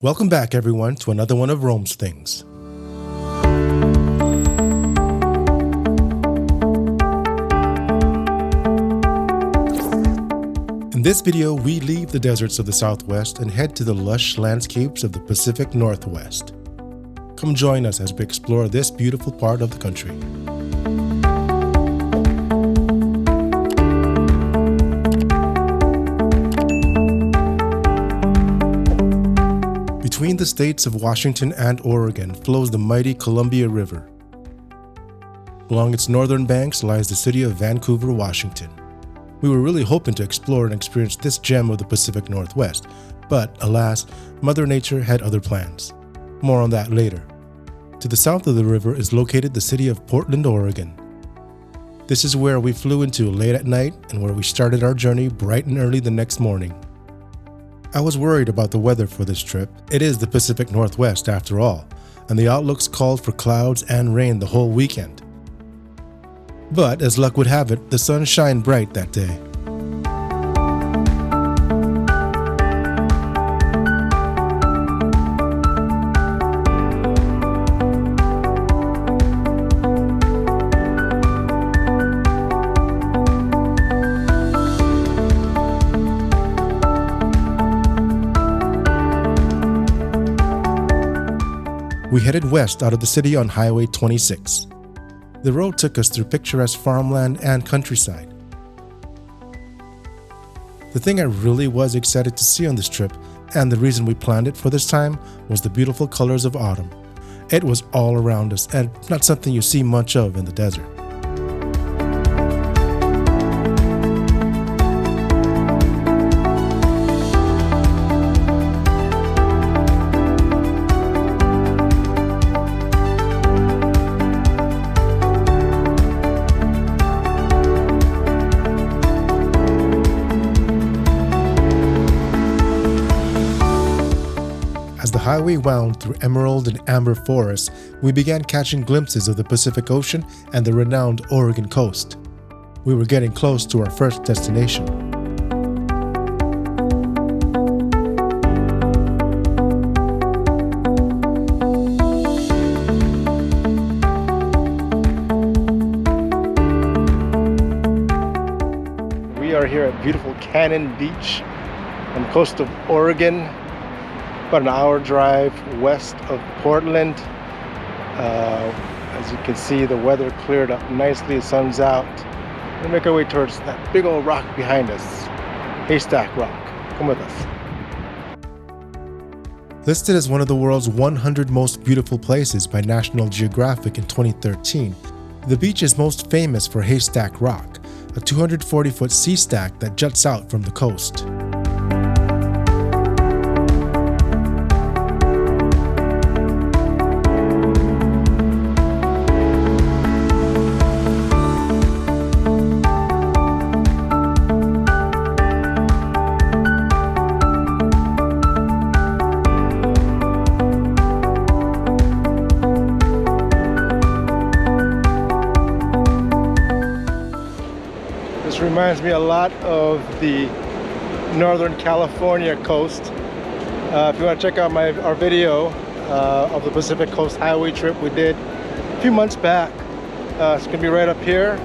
Welcome back, everyone, to another one of Rome's Things. In this video, we leave the deserts of the Southwest and head to the lush landscapes of the Pacific Northwest. Come join us as we explore this beautiful part of the country. Between the states of Washington and Oregon flows the mighty Columbia River. Along its northern banks lies the city of Vancouver, Washington. We were really hoping to explore and experience this gem of the Pacific Northwest, but alas, Mother Nature had other plans. More on that later. To the south of the river is located the city of Portland, Oregon. This is where we flew into late at night and where we started our journey bright and early the next morning. I was worried about the weather for this trip. It is the Pacific Northwest after all, and the outlooks called for clouds and rain the whole weekend. But as luck would have it, the sun shined bright that day. We headed west out of the city on Highway 26. The road took us through picturesque farmland and countryside. The thing I really was excited to see on this trip, and the reason we planned it for this time, was the beautiful colors of autumn. It was all around us, and not something you see much of in the desert. As the highway wound through emerald and amber forests, we began catching glimpses of the Pacific Ocean and the renowned Oregon coast. We were getting close to our first destination. We are here at beautiful Cannon Beach on the coast of Oregon. About an hour drive west of Portland. As you can see, the weather cleared up nicely, the sun's out. We'll make our way towards that big old rock behind us, Haystack Rock. Come with us. Listed as one of the world's 100 most beautiful places by National Geographic in 2013, the beach is most famous for Haystack Rock, a 240-foot sea stack that juts out from the coast. Reminds me a lot of the Northern California coast. If you want to check out our video of the Pacific Coast Highway trip we did a few months back, it's going to be right up here.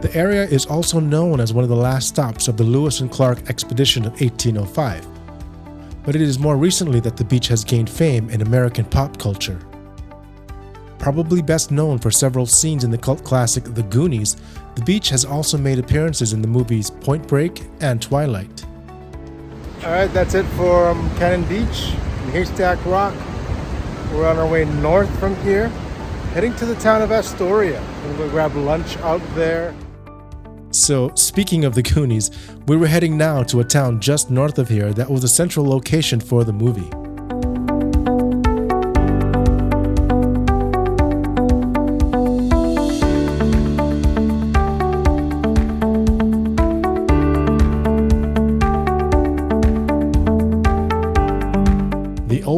The area is also known as one of the last stops of the Lewis and Clark expedition of 1805, but it is more recently that the beach has gained fame in American pop culture. Probably best known for several scenes in the cult classic The Goonies, the beach has also made appearances in the movies Point Break and Twilight. Alright, that's it for Cannon Beach and Haystack Rock. We're on our way north from here, heading to the town of Astoria. We're going to grab lunch out there. So, speaking of the Goonies, we were heading now to a town just north of here that was a central location for the movie.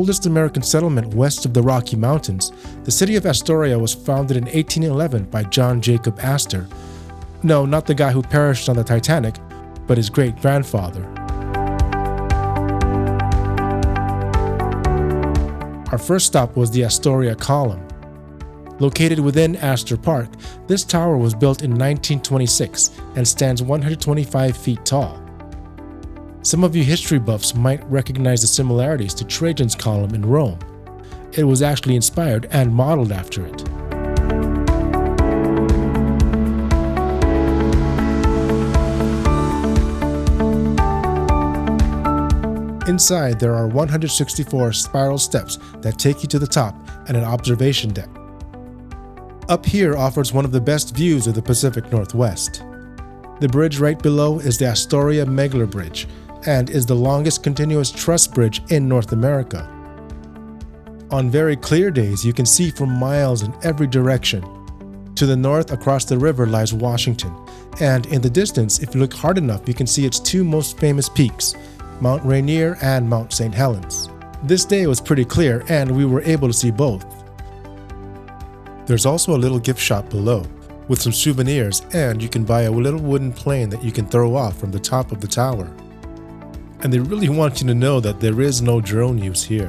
oldest American settlement west of the Rocky Mountains, the city of Astoria was founded in 1811 by John Jacob Astor. No, not the guy who perished on the Titanic, but his great-grandfather. Our first stop was the Astoria Column. Located within Astor Park, this tower was built in 1926 and stands 125 feet tall. Some of you history buffs might recognize the similarities to Trajan's Column in Rome. It was actually inspired and modeled after it. Inside, there are 164 spiral steps that take you to the top and an observation deck. Up here offers one of the best views of the Pacific Northwest. The bridge right below is the Astoria Megler Bridge and is the longest continuous truss bridge in North America. On very clear days, you can see for miles in every direction. To the north across the river lies Washington, and in the distance, if you look hard enough, you can see its two most famous peaks, Mount Rainier and Mount St. Helens. This day was pretty clear and we were able to see both. There's also a little gift shop below with some souvenirs, and you can buy a little wooden plane that you can throw off from the top of the tower. And they really want you to know that there is no drone use here.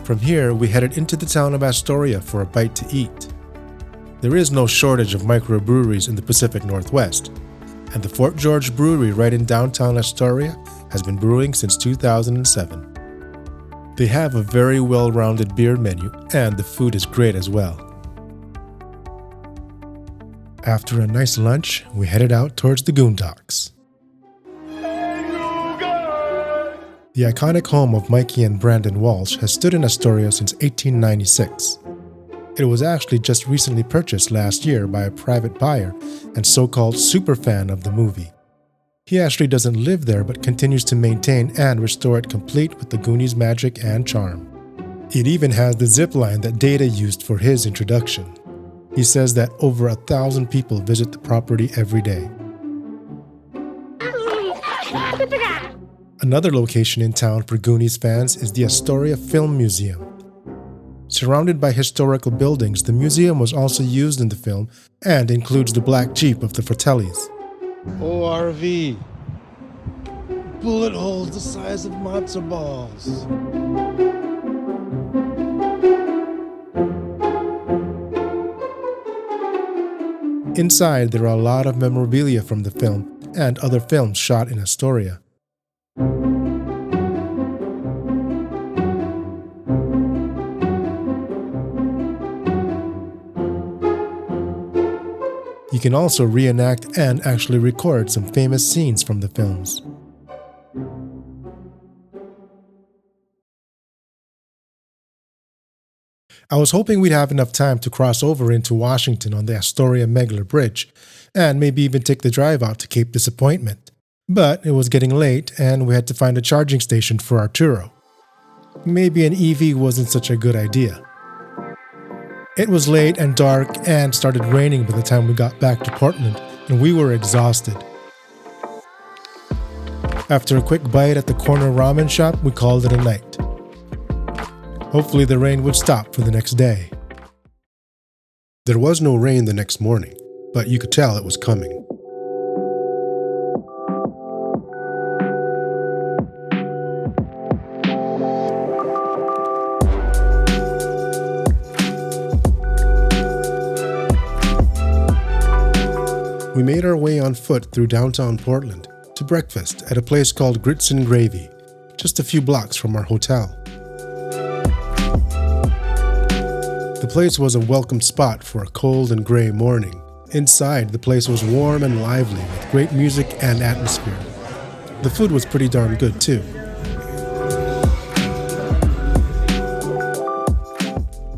From here, we headed into the town of Astoria for a bite to eat. There is no shortage of microbreweries in the Pacific Northwest, and the Fort George Brewery right in downtown Astoria has been brewing since 2007. They have a very well-rounded beer menu, and the food is great as well. After a nice lunch, we headed out towards the Goondocks. The iconic home of Mikey and Brandon Walsh has stood in Astoria since 1896. It was actually just recently purchased last year by a private buyer and so-called superfan of the movie. He actually doesn't live there but continues to maintain and restore it complete with the Goonies magic and charm. It even has the zip line that Data used for his introduction. He says that over 1,000 people visit the property every day. Another location in town for Goonies fans is the Astoria Film Museum. Surrounded by historical buildings, the museum was also used in the film and includes the black Jeep of the Fratellis. ORV. Bullet holes the size of matzo balls. Inside, there are a lot of memorabilia from the film and other films shot in Astoria. You can also reenact and actually record some famous scenes from the films. I was hoping we'd have enough time to cross over into Washington on the Astoria Megler Bridge, and maybe even take the drive out to Cape Disappointment. But it was getting late, and we had to find a charging station for our Turo. Maybe an EV wasn't such a good idea. It was late and dark and started raining by the time we got back to Portland, and we were exhausted. After a quick bite at the corner ramen shop, we called it a night. Hopefully the rain would stop for the next day. There was no rain the next morning, but you could tell it was coming. We made our way on foot through downtown Portland to breakfast at a place called Grits and Gravy, just a few blocks from our hotel. The place was a welcome spot for a cold and gray morning. Inside, the place was warm and lively with great music and atmosphere. The food was pretty darn good too.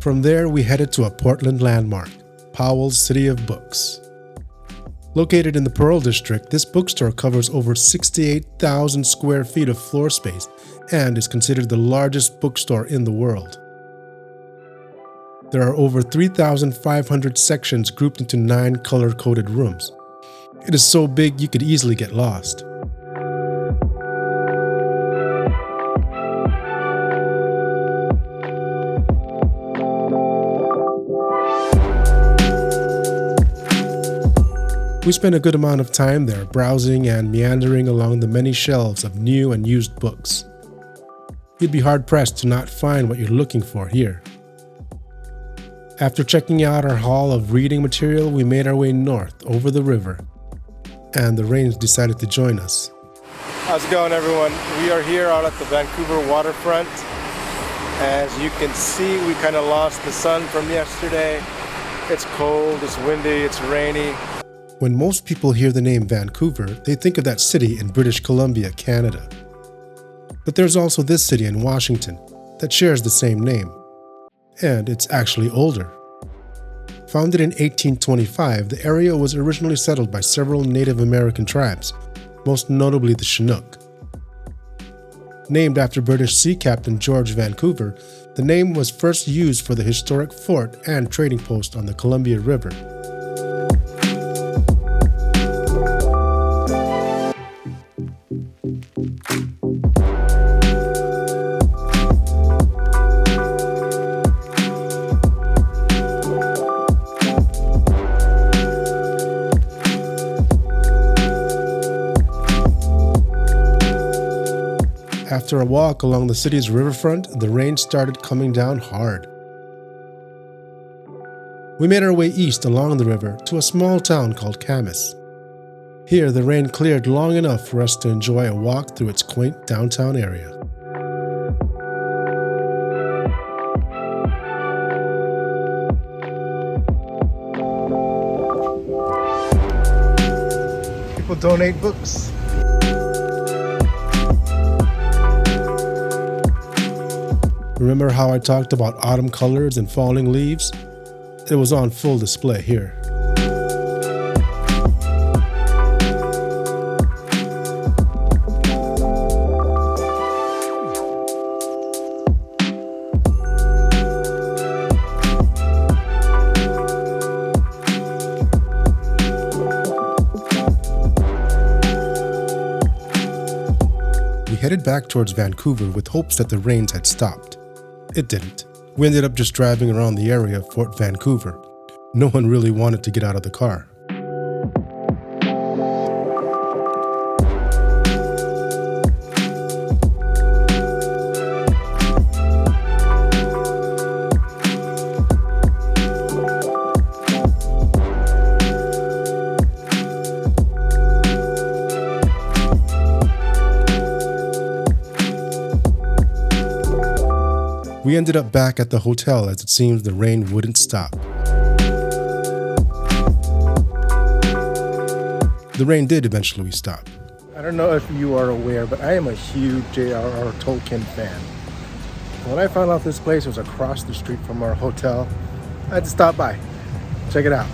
From there, we headed to a Portland landmark, POWELL'S City of Books. Located in the Pearl District, this bookstore covers over 68,000 square feet of floor space and is considered the largest bookstore in the world. There are over 3,500 sections grouped into 9 color-coded rooms. It is so big you could easily get lost. We spent a good amount of time there, browsing and meandering along the many shelves of new and used books. You'd be hard-pressed to not find what you're looking for here. After checking out our haul of reading material, we made our way north over the river, and the rains decided to join us. How's it going, everyone? We are here out at the Vancouver Waterfront. As you can see, we kind of lost the sun from yesterday. It's cold, it's windy, it's rainy. When most people hear the name Vancouver, they think of that city in British Columbia, Canada. But there's also this city in Washington that shares the same name. And it's actually older. Founded in 1825, the area was originally settled by several Native American tribes, most notably the Chinook. Named after British Sea Captain George Vancouver, the name was first used for the historic fort and trading post on the Columbia River. After a walk along the city's riverfront, the rain started coming down hard. We made our way east along the river to a small town called Camas. Here, the rain cleared long enough for us to enjoy a walk through its quaint downtown area. People donate books. Remember how I talked about autumn colors and falling leaves? It was on full display here. We headed back towards Vancouver with hopes that the rains had stopped. It didn't. We ended up just driving around the area of Fort Vancouver. No one really wanted to get out of the car. We ended up back at the hotel as it seems the rain wouldn't stop. The rain did eventually stop. I don't know if you are aware, but I am a huge J.R.R. Tolkien fan. When I found out this place was across the street from our hotel, I had to stop by. Check it out.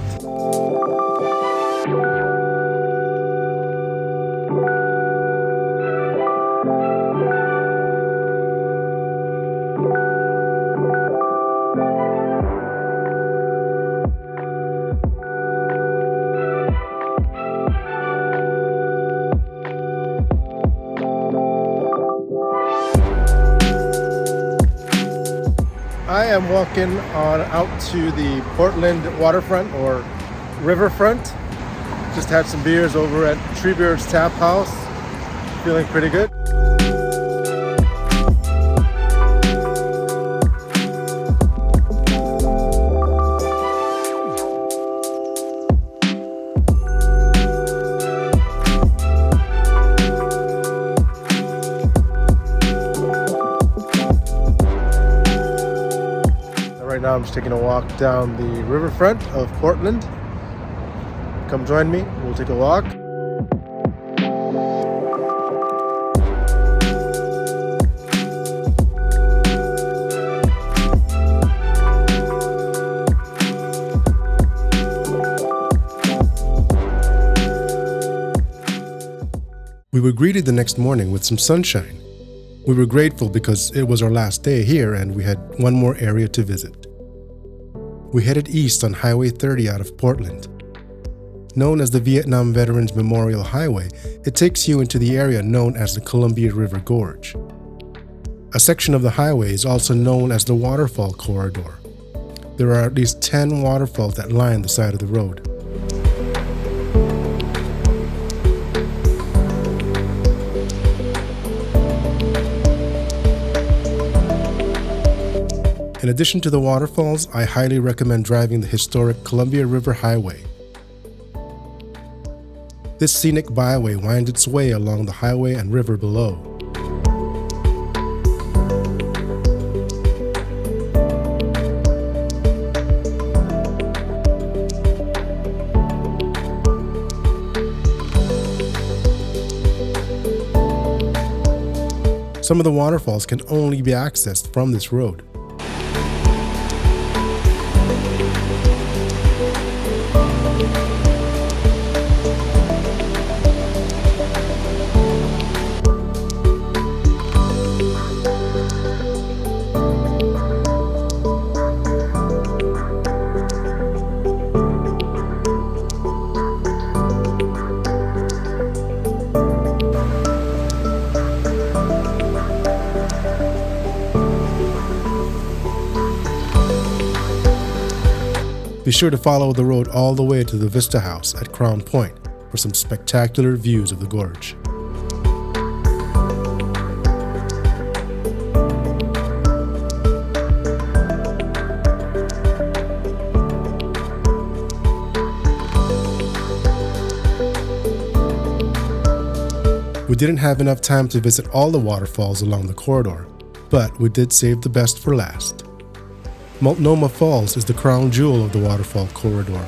I am walking on out to the Portland waterfront or riverfront. Just had some beers over at Treebeard's Tap House. Feeling pretty good. Right now I'm just taking a walk down the riverfront of Portland. Come join me, we'll take a walk. We were greeted the next morning with some sunshine. We were grateful because it was our last day here and we had one more area to visit. We headed east on Highway 30 out of Portland. Known as the Vietnam Veterans Memorial Highway, it takes you into the area known as the Columbia River Gorge. A section of the highway is also known as the Waterfall Corridor. There are at least 10 waterfalls that line the side of the road. In addition to the waterfalls, I highly recommend driving the historic Columbia River Highway. This scenic byway winds its way along the highway and river below. Some of the waterfalls can only be accessed from this road. Be sure to follow the road all the way to the Vista House at Crown Point for some spectacular views of the gorge. We didn't have enough time to visit all the waterfalls along the corridor, but we did save the best for last. Multnomah Falls is the crown jewel of the Waterfall Corridor.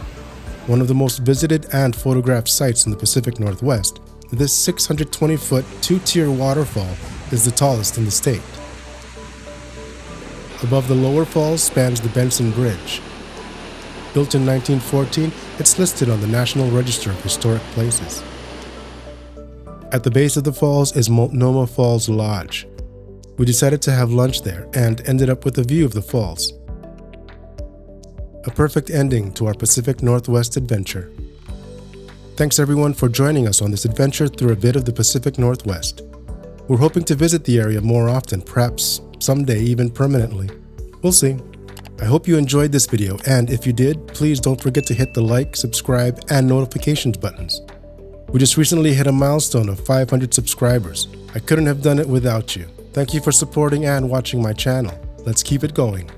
One of the most visited and photographed sites in the Pacific Northwest, this 620-foot, two-tier waterfall is the tallest in the state. Above the lower falls spans the Benson Bridge. Built in 1914, it's listed on the National Register of Historic Places. At the base of the falls is Multnomah Falls Lodge. We decided to have lunch there and ended up with a view of the falls. A perfect ending to our Pacific Northwest adventure. Thanks everyone for joining us on this adventure through a bit of the Pacific Northwest. We're hoping to visit the area more often, perhaps someday even permanently. We'll see. I hope you enjoyed this video, and if you did, please don't forget to hit the like, subscribe, and notifications buttons. We just recently hit a milestone of 500 subscribers. I couldn't have done it without you. Thank you for supporting and watching my channel. Let's keep it going.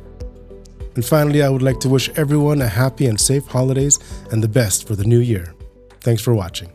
And finally, I would like to wish everyone a happy and safe holidays and the best for the new year. Thanks for watching.